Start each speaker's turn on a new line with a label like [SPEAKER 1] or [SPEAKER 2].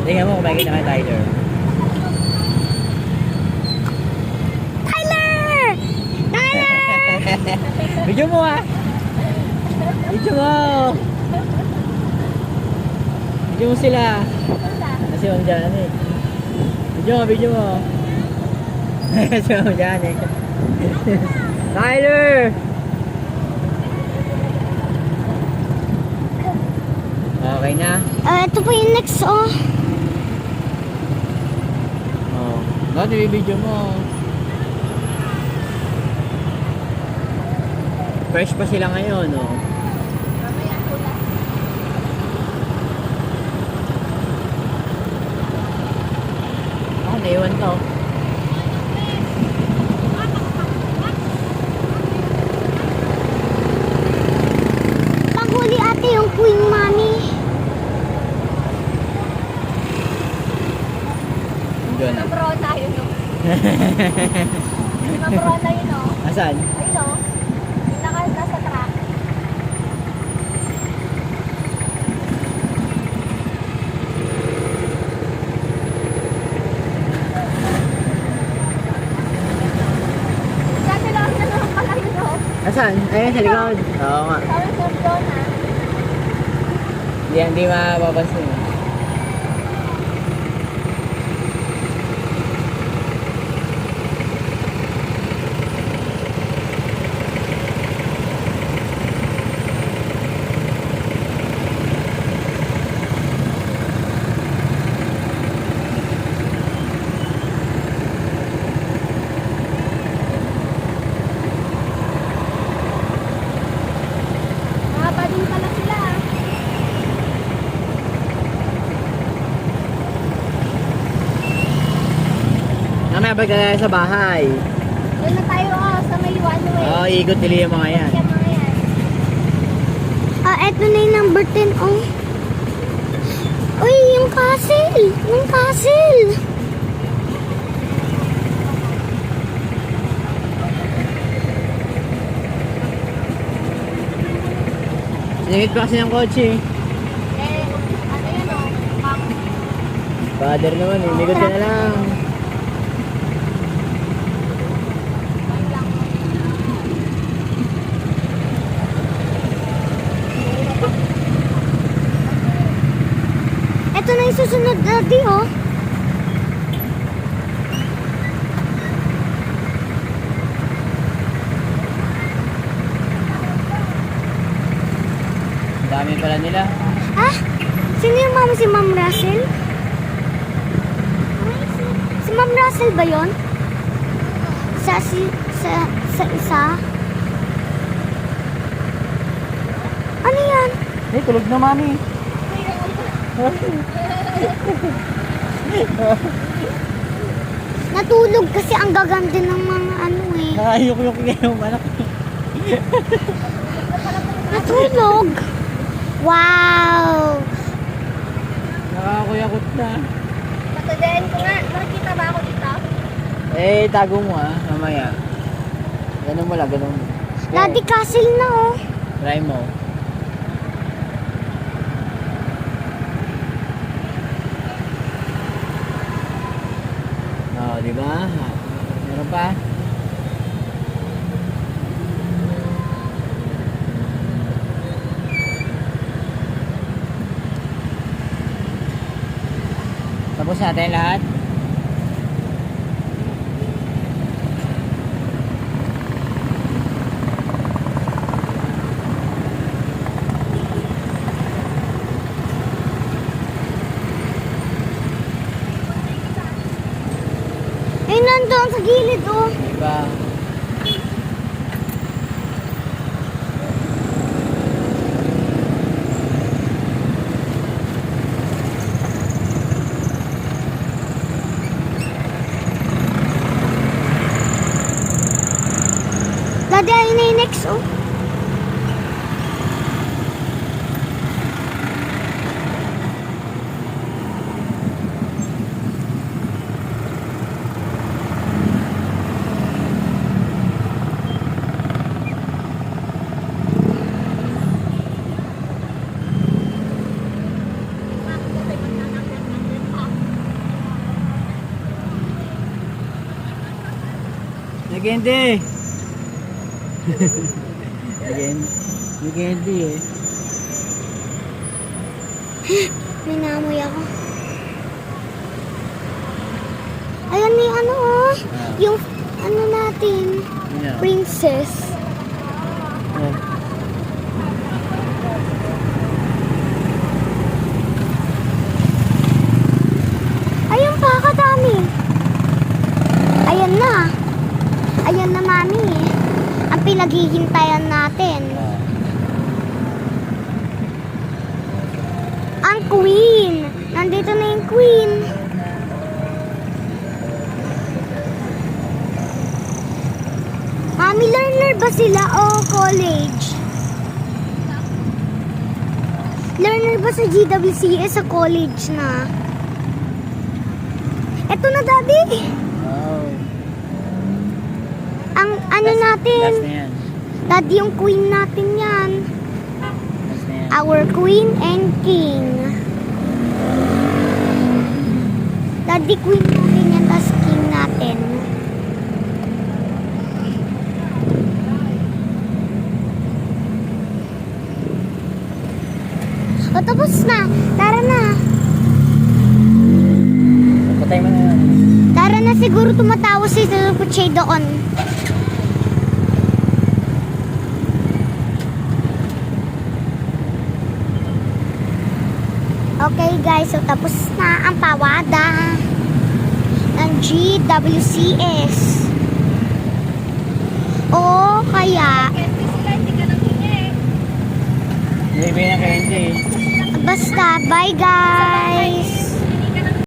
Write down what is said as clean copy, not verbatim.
[SPEAKER 1] Tingnan mo kung makikita ka Tyler.
[SPEAKER 2] Tyler! Tyler!
[SPEAKER 1] Video mo ah! Video mo! Video mo sila! Kasi mo dyan eh. Video mo! Kasi mo dyan eh. Tyler! Okay na?
[SPEAKER 2] Ito po yung next, oh.
[SPEAKER 1] Oh. Bakit i-video mo? Fresh pa sila ngayon, oh. Ako, naiwan to.
[SPEAKER 2] Panghuli ate yung Queen Mami.
[SPEAKER 1] Doon na.
[SPEAKER 3] Pro tayo, no? Pro tayo, no?
[SPEAKER 1] Asan?
[SPEAKER 3] Ayun, no? Yung nasa truck. Dati lang na naman pala yun, no?
[SPEAKER 1] Asan? Ayun, sa likod. Oo nga.
[SPEAKER 3] Sabi ko doon, ha?
[SPEAKER 1] Hindi mapapansin.
[SPEAKER 3] Mahaba din pala sila, ha?
[SPEAKER 1] Mamaya ba ka sa bahay?
[SPEAKER 3] Doon na tayo, oh, sa may one-way.
[SPEAKER 1] Oo, ikot nila yung mga yan.
[SPEAKER 3] Yung mga yan.
[SPEAKER 2] Eto na yung number 10, oh. Uy, yung castle! Yung castle!
[SPEAKER 1] Sinigit pa kasi ng kotse.
[SPEAKER 3] Eh, ano yun, oh?
[SPEAKER 1] Father naman eh, likod ka na lang.
[SPEAKER 2] Ito na yung susunod natin, oh.
[SPEAKER 1] Ang dami pala nila.
[SPEAKER 2] Ha? Sino yung mama? Si Ma'am Russell? Si Ma'am Russell ba yun? Sa isa? Ano yan?
[SPEAKER 1] Eh, tulog na mami.
[SPEAKER 2] Natulog kasi ang gaganda ng mga ano eh.
[SPEAKER 1] Nakayuk-yuk niya yung anak.
[SPEAKER 2] Natulog! Wow!
[SPEAKER 1] Nakakuyakot na.
[SPEAKER 3] Patudayan ko nga. Nakikita ba ako dito?
[SPEAKER 1] Eh, tago mo ah, mamaya. Ganun mo lang, ganun mo.
[SPEAKER 2] Daddy Castle na oh.
[SPEAKER 1] Try mo. Oh, di ba? Meron pa? Tapos natin lahat?
[SPEAKER 2] Eh, nandoon sa gilid oh.
[SPEAKER 1] Diba?
[SPEAKER 2] Daddy, ayun na yung next oh.
[SPEAKER 1] Nag-candy. Nag-candy eh.
[SPEAKER 2] May naamoy ako. Ayan may ano oh. Yung ano natin.
[SPEAKER 1] Yeah.
[SPEAKER 2] Princess.
[SPEAKER 1] Oh.
[SPEAKER 2] Ayun pa, kadami. Ayan na. Ayan na, mami. Ang pinaghihintayan natin. Ang queen. Nandito na yung queen. Mami, learner ba sila o college? Learner ba sa GWCS sa college na? Eto na, Daddy.
[SPEAKER 1] Wow.
[SPEAKER 2] Ang ano natin,
[SPEAKER 1] Last na yan.
[SPEAKER 2] Daddy, yung queen natin yan.
[SPEAKER 1] Last na yan.
[SPEAKER 2] Our queen and king. Daddy, queen natin yan, tas king natin. O, tapos na. Tara na.
[SPEAKER 1] Patay mo na yan.
[SPEAKER 2] Tara na, siguro tumatawa si Puchay doon. Okay guys, so tapos na ang pawada ng GWCS. O kaya,
[SPEAKER 3] Kasi sila, hindi ka nang hingi.
[SPEAKER 1] Hindi, na candy.
[SPEAKER 2] basta, bye guys!